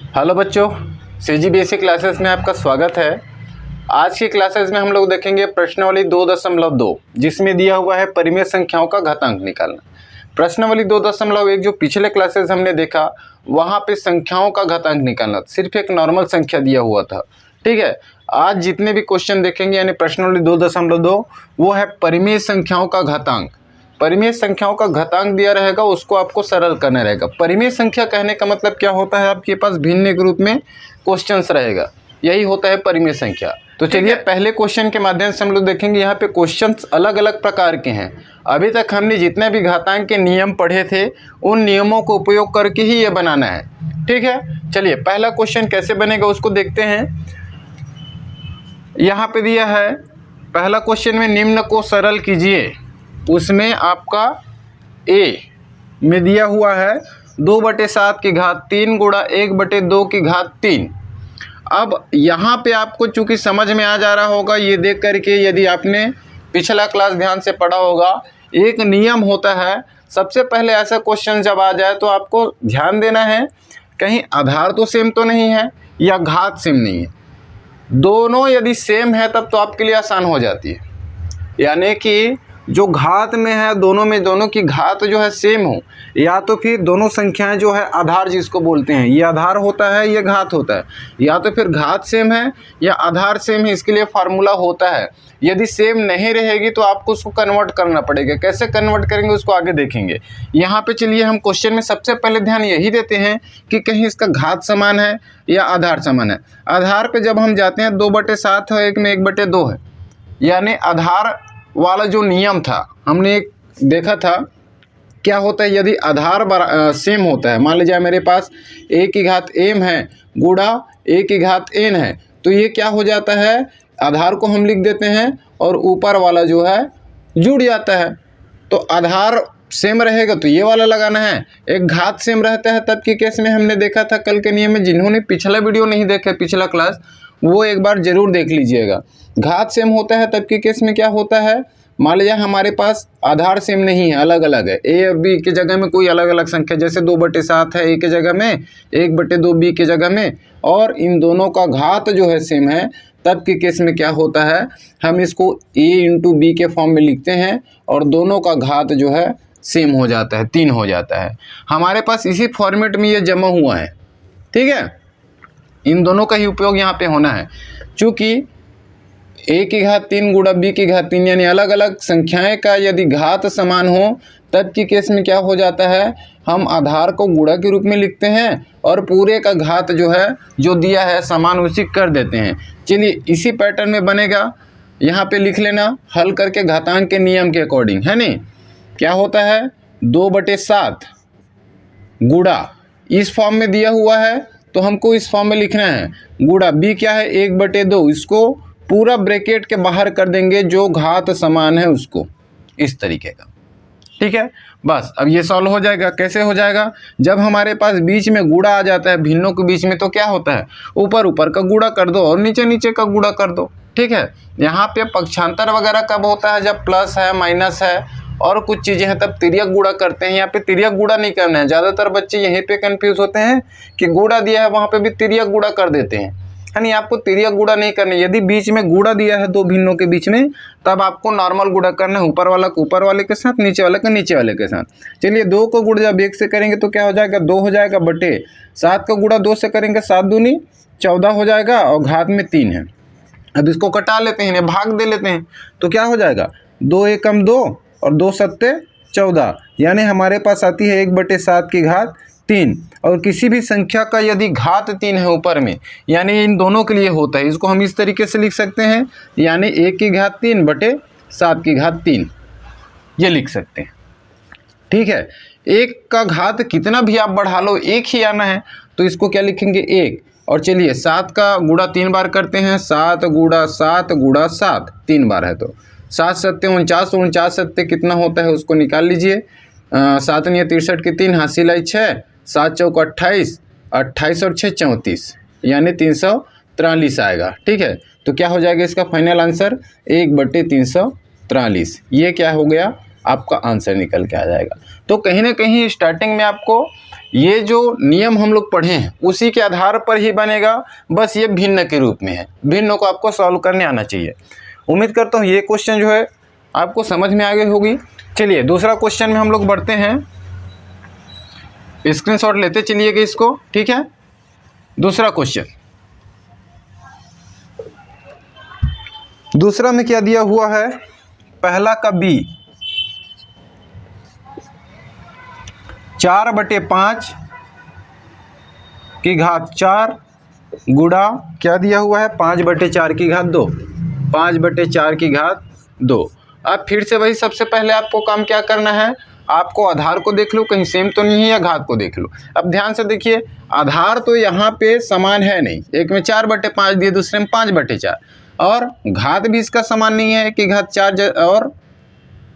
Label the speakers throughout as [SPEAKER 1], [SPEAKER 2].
[SPEAKER 1] Hello बच्चों, CGBSE classes में आपका स्वागत है। आज की क्लासेस में हम लोग देखेंगे प्रश्नावली 2.2 जिसमें दिया हुआ है परिमेय संख्याओं का घातांक निकालना। प्रश्नावली 2.1 जो पिछले क्लासेस हमने देखा वहाँ पे संख्याओं का घातांक निकालना, सिर्फ एक नॉर्मल संख्या दिया हुआ था। ठीक है, आज जितने भी क्वेश्चन देखेंगे यानी प्रश्नावली 2.2 वो है परिमेय संख्याओं का घातांक। परिमेय संख्याओं का घातांक दिया रहेगा, उसको आपको सरल करना रहेगा। परिमेय संख्या कहने का मतलब क्या होता है, आपके पास भिन्न के रूप में क्वेश्चंस रहेगा, यही होता है परिमेय संख्या। तो चलिए पहले क्वेश्चन के माध्यम से हम लोग देखेंगे। यहाँ पे क्वेश्चंस अलग अलग प्रकार के हैं। अभी तक हमने जितने भी घातांक के नियम पढ़े थे उन नियमों को उपयोग करके ही ये बनाना है। ठीक है, चलिए पहला क्वेश्चन कैसे बनेगा उसको देखते हैं। यहाँ पे दिया है पहला क्वेश्चन में निम्न को सरल कीजिए। उसमें आपका ए में दिया हुआ है 2/7 की घात 3 गुणा 1/2 की घात 3। अब यहाँ पे आपको चूँकि समझ में आ जा रहा होगा ये देख करके, यदि आपने पिछला क्लास ध्यान से पढ़ा होगा, एक नियम होता है। सबसे पहले ऐसा क्वेश्चन जब आ जाए तो आपको ध्यान देना है कहीं आधार तो सेम तो नहीं है या घात सेम नहीं है। दोनों यदि सेम है तब तो आपके लिए आसान हो जाती है, यानी कि जो घात में है दोनों की घात जो है सेम हो, या तो फिर दोनों संख्याएं जो है आधार जिसको बोलते हैं, ये आधार होता है ये घात होता है, या तो फिर घात सेम है या आधार सेम है, इसके लिए फार्मूला होता है। यदि सेम नहीं रहेगी तो आपको उसको कन्वर्ट करना पड़ेगा। कैसे कन्वर्ट करेंगे उसको आगे देखेंगे। यहाँ पे चलिए हम क्वेश्चन में सबसे पहले ध्यान यही देते हैं कि कहीं इसका घात समान है या आधार समान है। आधार पे जब हम जाते हैं 2/7 है, एक में 1/2 है, यानी आधार वाला जो नियम था हमने एक देखा था क्या होता है। यदि आधार सेम होता है, मान लीजिए मेरे पास a की घात m है गुणा a की घात n है, तो ये क्या हो जाता है, आधार को हम लिख देते हैं और ऊपर वाला जो है जुड़ जाता है। तो आधार सेम रहेगा तो ये वाला लगाना है, एक घात सेम रहता है तब के केस में हमने देखा था कल के नियम में। जिन्होंने पिछला वीडियो नहीं देखा, पिछला क्लास, वो एक बार ज़रूर देख लीजिएगा। घात सेम होता है तब के केस में क्या होता है, मान लीजिए हमारे पास आधार सेम नहीं है, अलग अलग है, a और b के जगह में कोई अलग अलग संख्या, जैसे 2/7 है a के जगह में, 1/2 b के जगह में, और इन दोनों का घात जो है सेम है, तब के केस में क्या होता है, हम इसको a × b के फॉर्म में लिखते हैं और दोनों का घात जो है सेम हो जाता है, 3 हो जाता है। हमारे पास इसी फॉर्मेट में ये जमा हुआ है। ठीक है, इन दोनों का ही उपयोग यहाँ पे होना है। चूँकि a की घात 3 गुणा b की घात 3 यानी अलग अलग संख्याएं का यदि घात समान हो तब की केस में क्या हो जाता है, हम आधार को गुणा के रूप में लिखते हैं और पूरे का घात जो है जो दिया है समान उसी कर देते हैं। चलिए इसी पैटर्न में बनेगा, यहाँ पे लिख लेना हल करके घातांक के नियम के अकॉर्डिंग, है नहीं। क्या होता है 2/7 गुणा, इस फॉर्म में दिया हुआ है तो हमको इस फॉर्म में लिखना है, गुणा b क्या है 1/2, इसको पूरा ब्रैकेट के बाहर कर देंगे जो घात समान है उसको, इस तरीके का। ठीक है, बस अब ये सॉल्व हो जाएगा। कैसे हो जाएगा, जब हमारे पास बीच में गुणा आ जाता है भिन्नों के बीच में, तो क्या होता है ऊपर ऊपर का गुणा कर दो और नीचे नीचे का गुणा कर दो। ठीक है, यहाँ पे पक्षांतर वगैरह कब होता है, जब प्लस है माइनस है और कुछ चीज़ें हैं तब तिर्यक गुणा करते हैं। यहाँ पे तिर्यक गुणा नहीं करना है। ज़्यादातर बच्चे यहीं पे कंफ्यूज होते हैं कि गुणा दिया है वहाँ पे भी तिर्यक गुणा कर देते हैं, यानी आपको तिर्यक गुणा नहीं करना। यदि बीच में गुणा दिया है दो भिन्नों के बीच में तब आपको नॉर्मल गुणा करना है, ऊपर वाला को ऊपर वाले के साथ, नीचे वाले का नीचे वाले के साथ। चलिए 2 को गुणा जब 1 से करेंगे तो क्या हो जाएगा, 2 हो जाएगा, बटे 7 का गुणा 2 से करेंगे 7 दूनी 14 हो जाएगा और घात में 3 है। अब इसको कटा लेते हैं, भाग दे लेते हैं, तो क्या हो जाएगा 2 एकम 2 और 2 सत्ते 14, यानी हमारे पास आती है 1/7 की घात 3। और किसी भी संख्या का यदि घात 3 है ऊपर में, यानी इन दोनों के लिए होता है, इसको हम इस तरीके से लिख सकते हैं, यानी 1 की घात 3 बटे 7 की घात 3, ये लिख सकते हैं। ठीक है, 1 का घात कितना भी आप बढ़ा लो 1 ही आना है, तो इसको क्या लिखेंगे 1। और चलिए 7 का गुणा 3 बार करते हैं, 7 गुणा 7 गुणा 7 3 बार है, तो 7 सत्ते 49, 49 सत्ते कितना होता है उसको निकाल लीजिए। 7 × 63 की 3 हासिल आई 6, 7 चौक 28, 28 और 6 34, यानी 343 आएगा। ठीक है, तो क्या हो जाएगा इसका फाइनल आंसर 1/343। ये क्या हो गया आपका आंसर निकल के आ जाएगा। तो कहीं ना कहीं स्टार्टिंग में आपको ये जो नियम हम लोग पढ़े हैं उसी के आधार पर ही बनेगा, बस ये भिन्न के रूप में है। भिन्न को आपको सॉल्व करने आना चाहिए। उम्मीद करता हूँ ये क्वेश्चन जो है आपको समझ में आ गई होगी। चलिए दूसरा क्वेश्चन में हम लोग बढ़ते हैं, स्क्रीनशॉट लेते चलिएगा इसको, ठीक है। दूसरा क्वेश्चन, दूसरा में क्या दिया हुआ है, पहला का b 4/5 की घात 4 गुणा क्या दिया हुआ है 5/4 की घात 2, 5/4 की घात 2। अब फिर से वही, सबसे पहले आपको काम क्या करना है, आपको आधार को देख लो कहीं सेम तो नहीं है, या घात को देख लो। अब ध्यान से देखिए, आधार तो यहाँ पे समान है नहीं, एक में 4/5 दिए, दूसरे में 5/4, और घात भी इसका समान नहीं है कि घात 4 और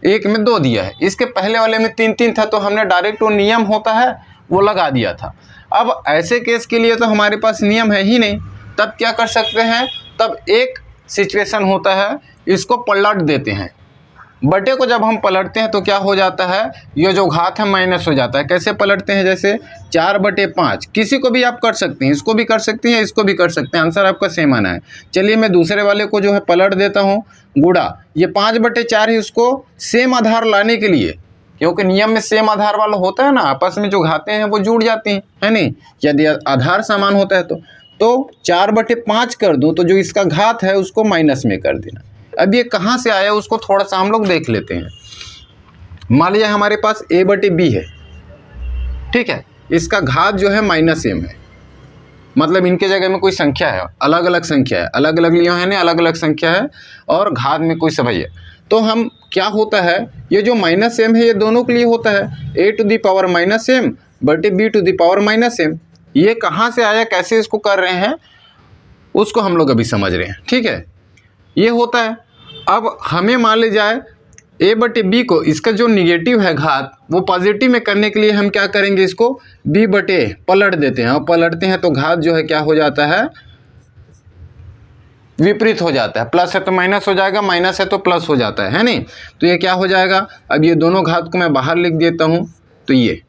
[SPEAKER 1] एक में 2 दिया है। इसके पहले वाले में 3 था, तो हमने डायरेक्ट वो नियम होता है वो लगा दिया था। अब ऐसे केस के लिए तो हमारे पास नियम है ही नहीं, तब क्या कर सकते हैं, तब एक सिचुएशन होता है, इसको पलट देते हैं। बटे को जब हम पलटते हैं तो क्या हो जाता है, ये जो घात है माइनस हो जाता है। कैसे पलटते हैं, जैसे 4/5, किसी को भी आप कर सकते हैं, इसको भी कर सकते हैं, इसको भी कर सकते हैं, आंसर आपका सेम आना है। चलिए मैं दूसरे वाले को जो है पलट देता हूँ, गुणा ये 5/4 ही, उसको सेम आधार लाने के लिए, क्योंकि नियम में सेम आधार वाला होता है ना, आपस में जो घातें हैं वो जुड़ जाती हैं, है नहीं, यदि आधार समान होता है तो 4/5 कर दूँ तो जो इसका घात है उसको माइनस में कर देना। अब ये कहाँ से आया उसको थोड़ा सा हम लोग देख लेते हैं। मान लीजिए हमारे पास a/b है, ठीक है, इसका घात जो है -m है, मतलब इनके जगह में कोई संख्या है, अलग अलग संख्या है, अलग अलग लिया है ना, अलग अलग संख्या है, और घात में कोई सभई है। तो हम क्या होता है, ये जो -m है ये दोनों के लिए होता है, a⁻−m बटे b⁻−m। ये कहाँ से आया, कैसे इसको कर रहे हैं उसको हम लोग अभी समझ रहे हैं, ठीक है। ये होता है। अब हमें मान ली जाए a/b को, इसका जो निगेटिव है घात वो पॉजिटिव में करने के लिए हम क्या करेंगे, इसको b/a पलट देते हैं, और पलटते हैं तो घात जो है क्या हो जाता है, विपरीत हो जाता है। प्लस है तो माइनस हो जाएगा, माइनस है तो प्लस हो जाता है नहीं। तो ये क्या हो जाएगा, अब ये दोनों घात को मैं बाहर लिख देता हूँ, तो ये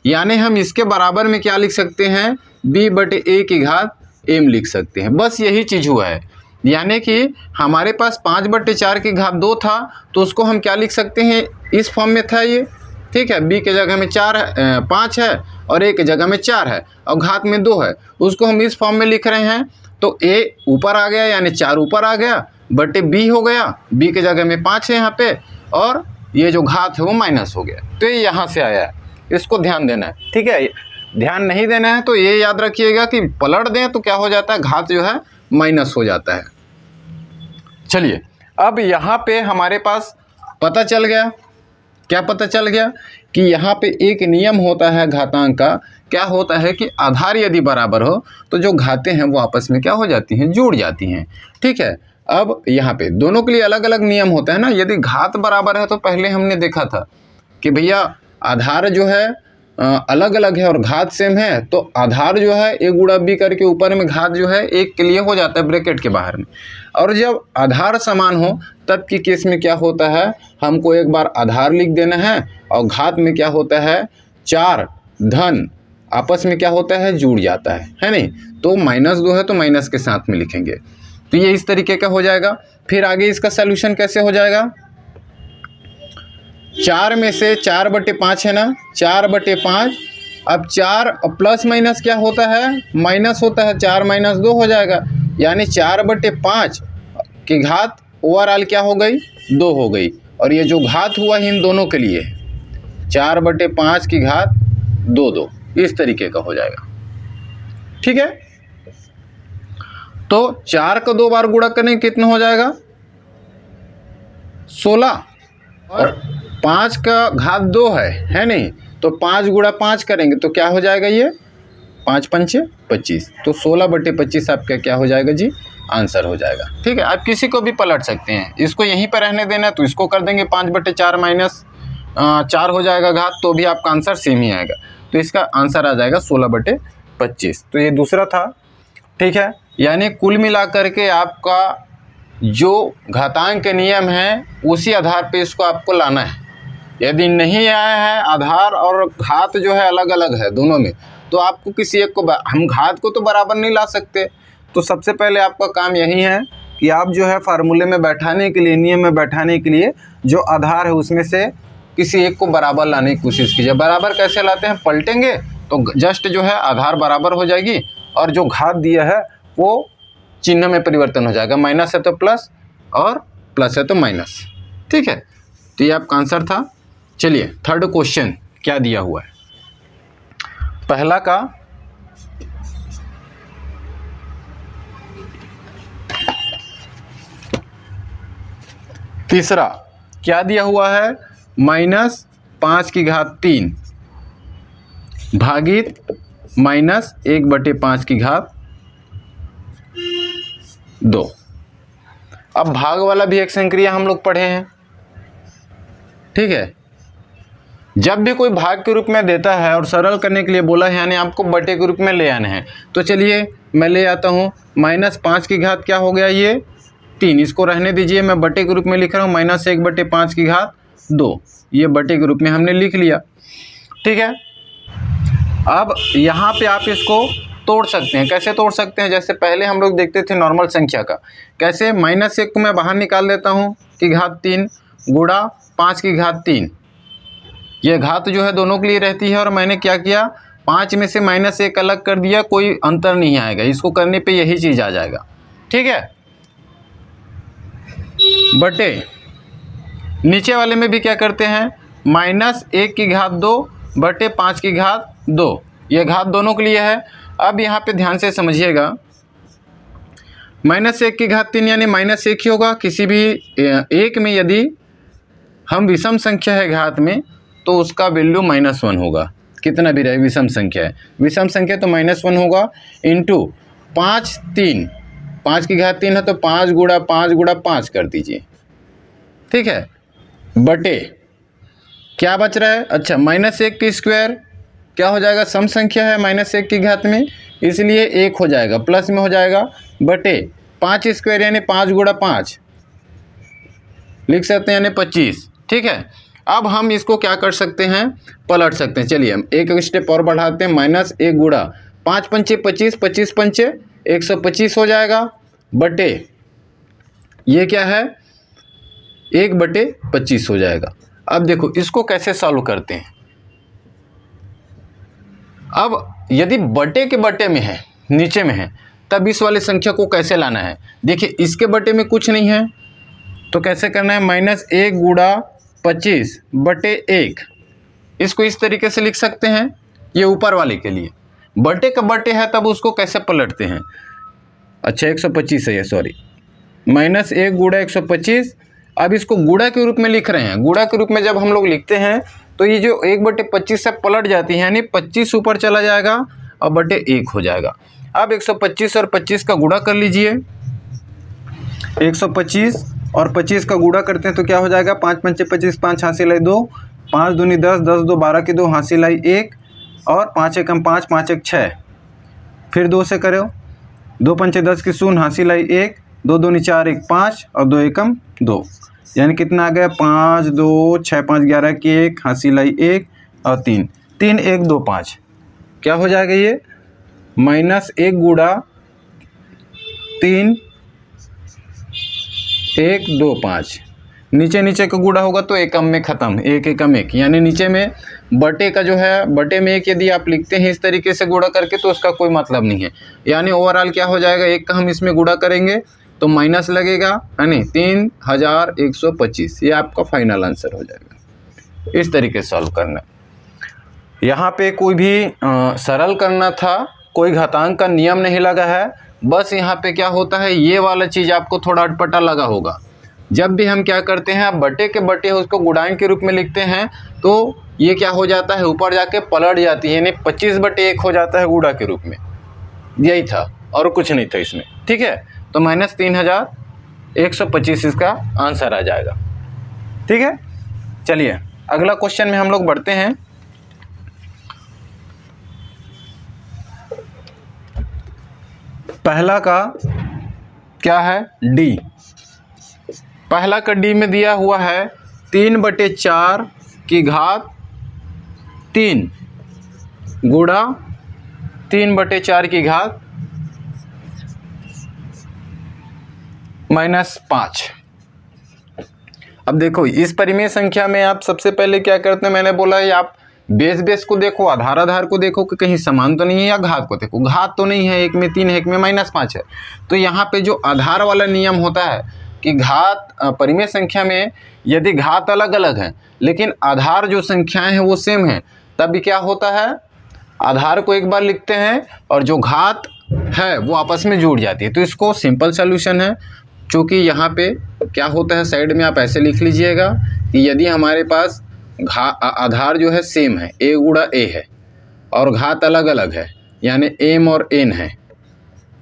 [SPEAKER 1] यानी हम इसके बराबर में क्या लिख सकते हैं, b/a की घात m लिख सकते हैं। बस यही चीज़ हुआ है, यानी कि हमारे पास 5/4 की घात 2 था, तो उसको हम क्या लिख सकते हैं, इस फॉर्म में था ये, ठीक है। b के जगह में 5 है और a के जगह में 4 है, और घात में 2 है, उसको हम इस फॉर्म में लिख रहे हैं। तो a ऊपर आ गया, यानी 4 ऊपर आ गया, बटे b हो गया, b के जगह में 5 है यहाँ पे, और ये जो घात है वो माइनस हो गया। तो ये यहाँ से आया है, इसको ध्यान देना है, ठीक है। ध्यान नहीं देना है तो ये याद रखिएगा कि पलट दें तो क्या हो जाता है, घात जो है माइनस हो जाता है। चलिए अब यहाँ पे हमारे पास पता चल गया, क्या पता चल गया कि यहाँ पे एक नियम होता है घातांक का, क्या होता है कि आधार यदि बराबर हो तो जो घातें हैं वो आपस में क्या हो जाती हैं, जुड़ जाती हैं, ठीक है। अब यहाँ पे दोनों के लिए अलग अलग नियम होता है ना। यदि घात बराबर है तो पहले हमने देखा था कि भैया आधार जो है अलग अलग है और घात सेम है, तो आधार जो है a गुणा b करके ऊपर में घात जो है 1 के लिए हो जाता है ब्रैकेट के बाहर में। और जब आधार समान हो तब की केस में क्या होता है, हमको एक बार आधार लिख देना है, और घात में क्या होता है, 4 धन आपस में क्या होता है, जुड़ जाता है नहीं। तो -2 है तो माइनस के साथ में लिखेंगे, तो ये इस तरीके का हो जाएगा। फिर आगे इसका सोल्यूशन कैसे हो जाएगा, 4 में से 4/5 है ना, 4/5, अब 4 प्लस माइनस क्या होता है, माइनस होता है, 4 - 2 हो जाएगा, यानी 4/5 की घात ओवरऑल क्या हो गई, 2 हो गई। और ये जो घात हुआ इन दोनों के लिए 4/5 की घात 2, इस तरीके का हो जाएगा, ठीक है। तो 4 का 2 बार गुणा करने कितना हो जाएगा, 16, और 5 का घात 2 है नहीं, तो 5 गुणा 5 करेंगे तो क्या हो जाएगा, ये 5 × 5 = 25, तो 16/25 आपका क्या हो जाएगा जी, आंसर हो जाएगा, ठीक है। आप किसी को भी पलट सकते हैं, इसको यहीं पर रहने देना है तो इसको कर देंगे 5/4 - 4 हो जाएगा घात, तो भी आपका आंसर सेम ही आएगा। तो इसका आंसर आ जाएगा 16/25। तो ये दूसरा था, ठीक है। यानी कुल मिला करके आपका जो घातांक के नियम है उसी आधार पे इसको आपको लाना है, यदि नहीं आया है, आधार और घात जो है अलग अलग है दोनों में, तो आपको किसी एक को, हम घात को तो बराबर नहीं ला सकते, तो सबसे पहले आपका काम यही है कि आप जो है फार्मूले में बैठाने के लिए, नियम में बैठाने के लिए जो आधार है उसमें से किसी एक को बराबर लाने की कोशिश कीजिए। बराबर कैसे लाते हैं, पलटेंगे तो जस्ट जो है आधार बराबर हो जाएगी और जो घात दिया है वो चिन्ह में परिवर्तन हो जाएगा, माइनस है तो प्लस और प्लस है तो माइनस। ठीक है, तो ये आपका आंसर था। चलिए थर्ड क्वेश्चन क्या दिया हुआ है। पहला का तीसरा क्या दिया हुआ है, -5/3 भागित -1/5/2। अब भाग वाला भी एक संक्रिया हम लोग पढ़े हैं। ठीक है, जब भी कोई भाग के रूप में देता है और सरल करने के लिए बोला है, यानी आपको बटे के रूप में ले आना है, तो चलिए मैं ले आता हूँ। -5 क्या हो गया, ये 3, इसको रहने दीजिए, मैं बटे के रूप में लिख रहा हूँ -1/5/2, ये बटे के रूप में हमने लिख लिया। ठीक है, अब यहाँ पे आप इसको तोड़ सकते हैं। कैसे तोड़ सकते हैं, जैसे पहले हम लोग देखते थे नॉर्मल संख्या का, कैसे -1 को मैं बाहर निकाल देता हूँ कि घात 3 गुणा 5/3, ये घात जो है दोनों के लिए रहती है, और मैंने क्या किया, 5 में से -1 अलग कर दिया, कोई अंतर नहीं आएगा, इसको करने पे यही चीज़ आ जाएगा। ठीक है, बटे नीचे वाले में भी क्या करते हैं, -1/2 बटे 5/2, ये घात दोनों के लिए है। अब यहाँ पे ध्यान से समझिएगा, -1/3 यानी -1 ही होगा। किसी भी एक में यदि हम विषम संख्या है घात में, तो उसका वैल्यू -1 होगा, कितना भी रहे विषम संख्या है, विषम संख्या तो -1 होगा, इंटू 5/3, 5/3 है तो 5 गुणा 5 कर दीजिए। ठीक है, बटे क्या बच रहा है, अच्छा -1 की स्क्वायर क्या हो जाएगा, सम संख्या है -1 की घात में, इसलिए 1 हो जाएगा, प्लस में हो जाएगा, बटे 5 स्क्वायर यानी 5 गुणा 5 लिख सकते हैं, यानी 25। ठीक है, अब हम इसको क्या कर सकते हैं, पलट सकते हैं। चलिए हम एक स्टेप और बढ़ाते हैं, -1 गुणा 5 पंचे 25, 25 पंचे 125 हो जाएगा, बटे ये क्या है, 1/25 हो जाएगा। अब देखो इसको कैसे सॉल्व करते हैं। अब यदि बटे के बटे में है, नीचे में है, तब इस वाली संख्या को कैसे लाना है। देखिए इसके बटे में कुछ नहीं है, तो कैसे करना है, -1 गुणा 25 बटे 1, इसको इस तरीके से लिख सकते हैं। ये ऊपर वाले के लिए, बटे का बटे है तब उसको कैसे पलटते हैं, अच्छा 125 है ये, सॉरी, -1 गुणा 125। अब इसको गुणा के रूप में लिख रहे हैं, गुणा के रूप में जब हम लोग लिखते हैं तो ये जो 1/25 से पलट जाती है, यानी 25 ऊपर चला जाएगा और बटे 1 हो जाएगा। अब 125 और 25 का गुणा कर लीजिए, 125 और 25 का गुणा करते हैं तो क्या हो जाएगा, 5 पंचे 25, 5 हासिल लाई 2, 5 दूनी 10, 10 2 12 की 2 हासिल लाई 1, और 5 एकम 5, 5 एक 6, फिर 2 से करो, 2 पंचे 10 की 0 हासिल लाई 1, 2 दूनी 4 1 5 और 2 एकम 2, यानी कितना आ गया, 5 2 6 5 11 की 1 हासिल लाई 1 और 3 3 1 2 5, क्या हो जाएगा ये, -1 गुणा 3 1 2 5, नीचे नीचे का गुणा होगा तो एकम में ख़त्म, 1 एकम 1, यानी नीचे में बटे का जो है, बटे में 1 यदि आप लिखते हैं इस तरीके से गुणा करके तो उसका कोई मतलब नहीं है, यानी ओवरऑल क्या हो जाएगा, 1 का हम इसमें गुणा करेंगे तो माइनस लगेगा, है नहीं, 3125, ये आपका फाइनल आंसर हो जाएगा। इस तरीके से सॉल्व करना, यहाँ पे कोई भी सरल करना था, कोई घातांक का नियम नहीं लगा है, बस यहाँ पे क्या होता है, ये वाला चीज़ आपको थोड़ा अटपटा लगा होगा। जब भी हम क्या करते हैं, बटे के बटे उसको गुणांक के रूप में लिखते हैं तो ये क्या हो जाता है, ऊपर जाके पलट जाती है, यानी 25/1 हो जाता है गुणा के रूप में, यही था और कुछ नहीं था इसमें। ठीक है, तो -3125 इसका आंसर आ जाएगा। ठीक है, चलिए अगला क्वेश्चन में हम लोग बढ़ते हैं। पहला का क्या है, डी, पहला का डी में दिया हुआ है 3/4 की घात 3 गुणा 3/4 की घात -5। अब देखो इस परिमेय संख्या में आप सबसे पहले क्या करते हैं, मैंने बोला है आप बेस को देखो, आधार को देखो कि कहीं समान तो नहीं है, या घात को देखो, घात तो नहीं है, एक में 3 है, एक में -5 है। तो यहाँ पे जो आधार वाला नियम होता है कि घात परिमेय संख्या में यदि घात अलग अलग है लेकिन आधार जो संख्याएं हैं वो सेम है, तब क्या होता है, आधार को एक बार लिखते हैं और जो घात है वो आपस में जुड़ जाती है। तो इसको सिंपल सॉल्यूशन है, चूँकि यहाँ पे क्या होता है, साइड में आप ऐसे लिख लीजिएगा कि यदि हमारे पास आधार जो है सेम है, a गुणा a है, और घात अलग अलग है यानी m और n है,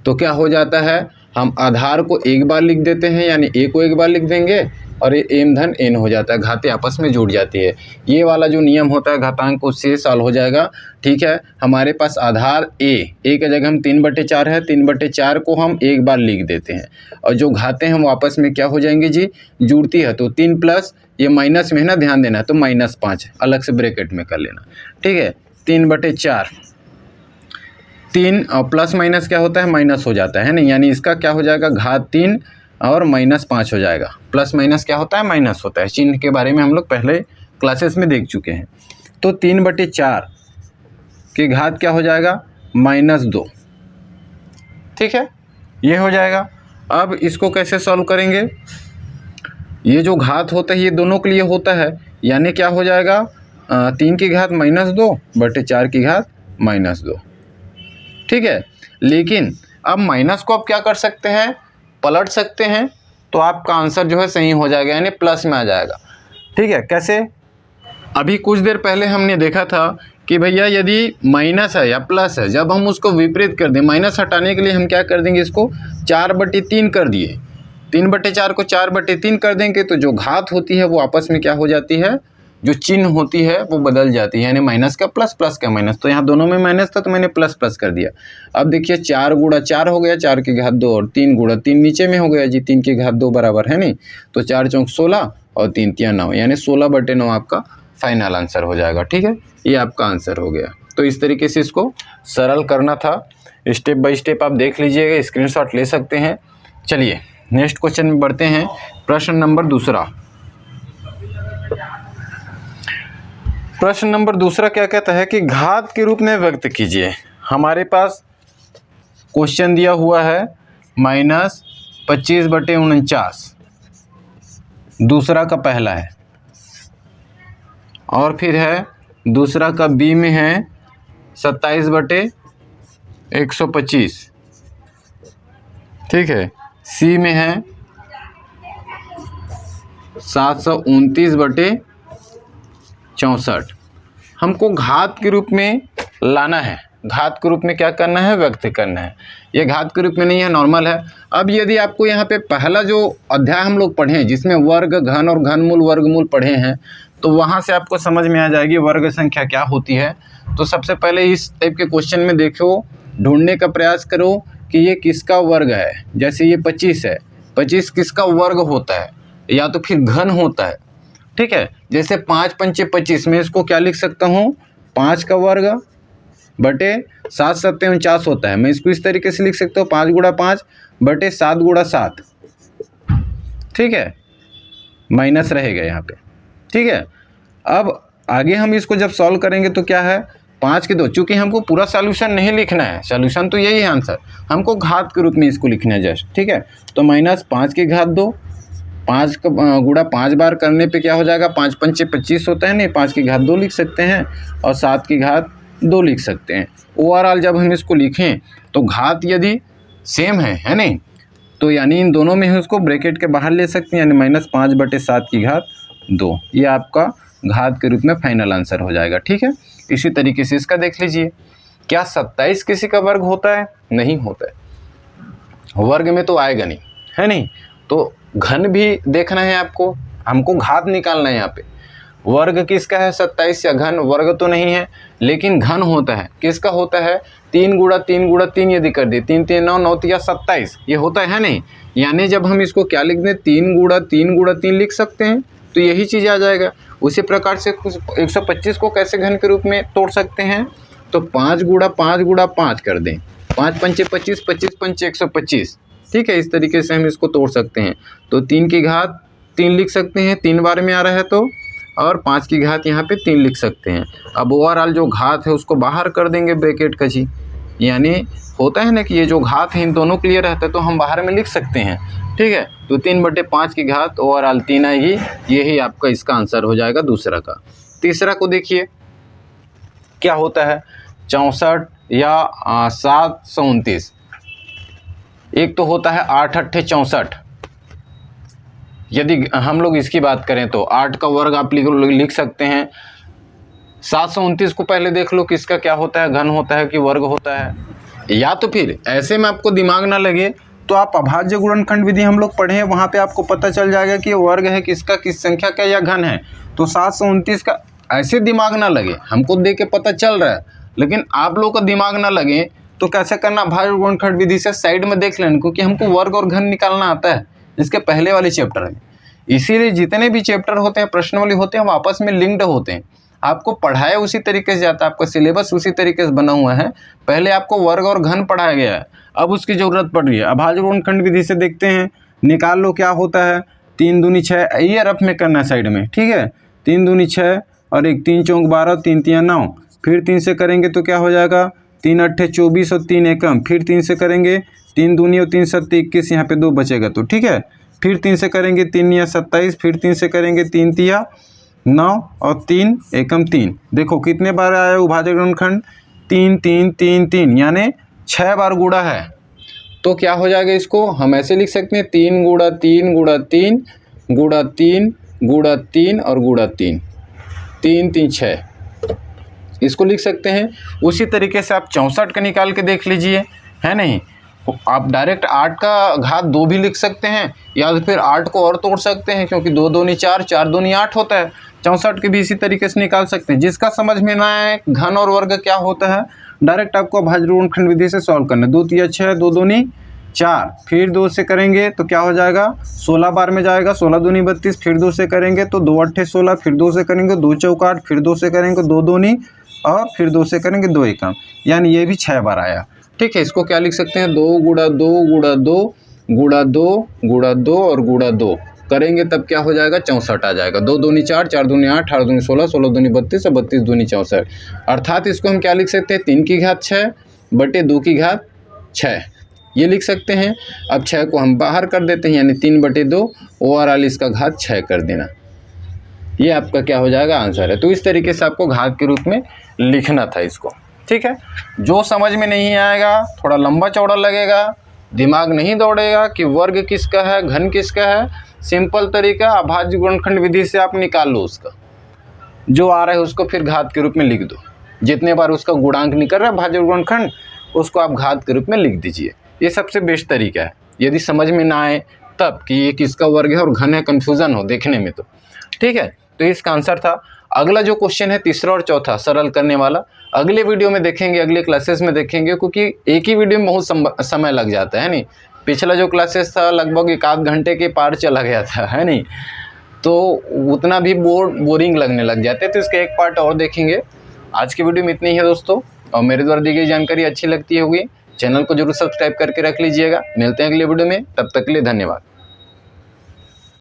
[SPEAKER 1] तो क्या हो जाता है, हम आधार को एक बार लिख देते हैं यानी a को एक बार लिख देंगे और ये m धन n हो जाता है, घातें आपस में जुड़ जाती है। ये वाला जो नियम होता है घातांक उससे सॉल्व हो जाएगा। ठीक है, हमारे पास आधार a की जगह हम 3/4 है, 3/4 को हम एक बार लिख देते हैं और जो घातें हैं वो आपस में क्या हो जाएंगे जी, जुड़ती है। तो 3 प्लस ये माइनस में है ना, ध्यान देना, तो -5 अलग से ब्रैकेट में कर लेना। ठीक है, 3/4, 3 और प्लस माइनस क्या होता है, माइनस हो जाता है नहीं, यानी इसका क्या हो जाएगा, घात 3 और -5 हो जाएगा। प्लस माइनस क्या होता है, माइनस होता है। चिन्ह के बारे में हम लोग पहले क्लासेस में देख चुके हैं। तो 3/4 की घात क्या हो जाएगा, -2। ठीक है, ये हो जाएगा। अब इसको कैसे सॉल्व करेंगे, ये जो घात होता है ये दोनों के लिए होता है, यानी क्या हो जाएगा, 3 की घात -2/4 की घात -2। ठीक है, लेकिन अब माइनस को आप क्या कर सकते हैं, पलट सकते हैं, तो आपका आंसर जो है सही हो जाएगा, यानी प्लस में आ जाएगा। ठीक है, कैसे, अभी कुछ देर पहले हमने देखा था कि भैया यदि माइनस है या प्लस है, जब हम उसको विपरीत कर दें, माइनस हटाने के लिए हम क्या कर देंगे, इसको 4/3 कर दिए, 3/4 को 4/3 कर देंगे, तो जो घात होती है वो आपस में क्या हो जाती है, जो चिन्ह होती है वो बदल जाती है, यानी माइनस का प्लस, प्लस का माइनस। तो यहाँ दोनों में माइनस था तो मैंने प्लस प्लस कर दिया। अब देखिए 4 गुणा 4 हो गया, 4 की घात 2, और 3 गुणा 3 नीचे में हो गया जी, 3 की घात 2 बराबर है नहीं, तो 4 चौक 16 और 3 तिया 9, यानी 16/9 आपका फाइनल आंसर हो जाएगा। ठीक है, ये आपका आंसर हो गया। तो इस तरीके से इसको सरल करना था, स्टेप बाय स्टेप आप देख लीजिएगा, स्क्रीनशॉट ले सकते हैं। चलिए नेक्स्ट क्वेश्चन में बढ़ते हैं। प्रश्न नंबर दूसरा, प्रश्न नंबर दूसरा क्या कहता है कि घात के रूप में व्यक्त कीजिए। हमारे पास क्वेश्चन दिया हुआ है -25/49, दूसरा का पहला है, और फिर है दूसरा का बी में है 27/125। ठीक है, सी में है 729/64। हमको घात के रूप में लाना है, घात के रूप में क्या करना है, व्यक्त करना है। ये घात के रूप में नहीं है, नॉर्मल है। अब यदि आपको यहाँ पे पहला जो अध्याय हम लोग पढ़े जिसमें वर्ग, घन और घनमूल, वर्गमूल पढ़े हैं, तो वहाँ से आपको समझ में आ जाएगी वर्ग संख्या क्या होती है। तो सबसे पहले इस टाइप के क्वेश्चन में देखो, ढूंढने का प्रयास करो कि ये किसका वर्ग है। जैसे ये 25 है, 25 किसका वर्ग होता है, या तो फिर घन होता है। ठीक है, जैसे 5 पंचे 25 में इसको क्या लिख सकता हूँ, 5 का वर्ग बटे 7 7 49 होता है। मैं इसको इस तरीके से लिख सकता हूँ, 5 गुणा 5 बटे 7 गुणा 7। ठीक है, माइनस रहेगा यहाँ पे। ठीक है, अब आगे हम इसको जब सॉल्व करेंगे तो क्या है, 5 के 2, चूँकि हमको पूरा सॉल्यूशन नहीं लिखना है, सॉल्यूशन तो यही है आंसर, हमको घात के रूप में इसको लिखना है जस्ट। ठीक है, तो -5 की घात 2, 5 का गुणा 5 बार करने पे क्या हो जाएगा, 5 पंचे 25 होता है नहीं, 5 की घात 2 लिख सकते हैं और 7 की घात 2 लिख सकते हैं। ओवरऑल जब हम इसको लिखें तो घात यदि सेम है नहीं, तो यानी इन दोनों में ही उसको ब्रैकेट के बाहर ले सकते हैं, यानी -5/7 की घात 2, ये आपका घात के रूप में फाइनल आंसर हो जाएगा। ठीक है, इसी तरीके से इसका देख लीजिए, क्या 27 किसी का वर्ग होता है, नहीं होता है, वर्ग में तो आएगा नहीं, है नहीं। तो घन भी देखना है आपको, हमको घात निकालना है। यहाँ पे वर्ग किसका है, 27 या घन, वर्ग तो नहीं है लेकिन घन होता है। किसका होता है, 3 गुणा 3 गुणा 3 यदि कर दे, 3 3 9 9 या 27, ये होता है नहीं। यानी जब हम इसको क्या लिख दें, 3 गुणा 3 गुणा 3 लिख सकते हैं, तो यही चीज़ आ जाएगा। उसी प्रकार से 125 को कैसे घन के रूप में तोड़ सकते हैं, तो 5 गुणा 5 गुणा 5 कर दें, 5 पंचे 25, 25 पंचे 125, ठीक है। इस तरीके से हम इसको तोड़ सकते हैं। तो 3 की घात 3 लिख सकते हैं, 3 बार में आ रहा है तो, और 5 की घात यहाँ पे 3 लिख सकते हैं। अब ओवरऑल जो घात है उसको बाहर कर देंगे ब्रैकेट का जी, यानी होता है ना कि ये जो घात है इन दोनों क्लियर रहता है तो हम बाहर में लिख सकते हैं, ठीक है। तो 3/5 की घात ओवरऑल 3 आएगी, यही आपका इसका आंसर हो जाएगा दूसरा का। तीसरा को देखिए क्या होता है, 64 या 729। एक तो होता है 8 अट्ठे 64, यदि हम लोग इसकी बात करें तो 8 का वर्ग आप लिख सकते हैं। 729 को पहले देख लो किसका क्या होता है, घन होता है कि वर्ग होता है। या तो फिर ऐसे में आपको दिमाग ना लगे तो आप अभाज्य गुणनखंड विधि हम लोग पढ़े हैं, वहाँ पे आपको पता चल जाएगा कि वर्ग है किसका, किस संख्या का या घन है। तो 729 का ऐसे दिमाग ना लगे, हमको देख के पता चल रहा है, लेकिन आप लोग का दिमाग ना लगे तो कैसे करना, अभाज्य गुणनखंड विधि से साइड में देख लेना, क्योंकि हमको वर्ग और घन निकालना आता है इसके पहले वाले चैप्टर में। इसीलिए जितने भी चैप्टर होते हैं प्रश्नावली होते हैं वो आपस में लिंक्ड होते हैं, आपको पढ़ाया उसी तरीके से जाता है, आपका सिलेबस उसी तरीके से बना हुआ है। पहले आपको वर्ग और घन पढ़ाया गया है, अब उसकी ज़रूरत पड़ रही है। अभाज्य गुणनखंड विधि से देखते हैं, निकाल लो क्या होता है, 3 दूनी 6, ये रफ में करना है साइड में, ठीक है। 3 दूनी 6 और 1 3 चौक 12, 3 3 9, फिर 3 से करेंगे तो क्या हो जाएगा, 3 अट्ठे 24 और 3 एकम, फिर 3 से करेंगे 3 दूनी और 3 सत्ते 21, यहाँ पे 2 बचेगा तो ठीक है। फिर 3 से करेंगे 3 या 27, फिर 3 से करेंगे 3 तिया 9 और 3 एकम 3। देखो कितने बार आया अभाज्य गुणनखंड, 3 3 3 3, यानी 6 बार गुणा है। तो क्या हो जाएगा, इसको हम ऐसे लिख सकते हैं 3 गुणा 3 गुणा 3 गुणा 3 गुणा 3 और गुणा 3, 3 3 6, इसको लिख सकते हैं। उसी तरीके से आप 64 का निकाल के देख लीजिए, है नहीं। आप डायरेक्ट 8 का घात 2 भी लिख सकते हैं, या फिर 8 को और तोड़ सकते हैं, क्योंकि 2 दूनी 4, 4 दूनी 8 होता है। 64 के भी इसी तरीके से निकाल सकते हैं। जिसका समझ में ना आए घन और वर्ग क्या होता है, डायरेक्ट आपको अभाज्य गुणनखंड विधि से सॉल्व करना है। 2 तिया 6, 2 दूनी 4, फिर 2 से करेंगे तो क्या हो जाएगा, 16 बार में जाएगा, 16 दूनी 32, फिर 2 से करेंगे तो 2 अट्ठे 16, फिर 2 से करेंगे 2 चौक 8, फिर 2 से करेंगे 2 दूनी और फिर 2 से करेंगे 2 एकम, यानी ये भी 6 बार आया, ठीक है। इसको क्या लिख सकते हैं, 2 गुणा 2 गुणा 2 गुणा 2 गुणा 2 और गुणा 2 करेंगे तब क्या हो जाएगा, 64 आ जाएगा। 2 दूनी 4, 4 दूनी 8, 8 दूनी 16, 16 दूनी 32 और 32 दूनी 64। अर्थात इसको हम क्या लिख सकते हैं, 3 की घात 6 बटे 2 की घात 6, ये लिख सकते हैं। अब 6 को हम बाहर कर देते हैं, यानी 3/2 ओवरऑल इसका घात 6 कर देना, ये आपका क्या हो जाएगा, आंसर है। तो इस तरीके से आपको घात के रूप में लिखना था इसको, ठीक है। जो समझ में नहीं आएगा, थोड़ा लंबा चौड़ा लगेगा, दिमाग नहीं दौड़ेगा कि वर्ग किसका है, घन किसका है, सिंपल तरीका अभाज्य गुणनखंड विधि से आप निकाल लो, उसका जो आ रहा है उसको फिर घात के रूप में लिख दो। जितने बार उसका गुणांक निकल रहा है अभाज्य गुणनखंड, उसको आप घात के रूप में लिख दीजिए। ये सबसे बेस्ट तरीका है, यदि समझ में ना आए तब कि ये किसका वर्ग है और घन है, कन्फ्यूज़न हो देखने में तो, ठीक है। तो इसका आंसर था। अगला जो क्वेश्चन है तीसरा और चौथा सरल करने वाला, अगले वीडियो में देखेंगे, अगले क्लासेस में देखेंगे, क्योंकि एक ही वीडियो में बहुत समय लग जाता है नहीं। पिछला जो क्लासेस था लगभग 1 घंटे के पार चला गया था, है नहीं, तो उतना भी बोरिंग लगने लग जाते, तो इसका एक पार्ट और देखेंगे। आज की वीडियो में इतनी ही है दोस्तों, और मेरे द्वारा दी गई जानकारी अच्छी लगती होगी, चैनल को जरूर सब्सक्राइब करके रख लीजिएगा। मिलते हैं अगले वीडियो में, तब तक के लिए धन्यवाद।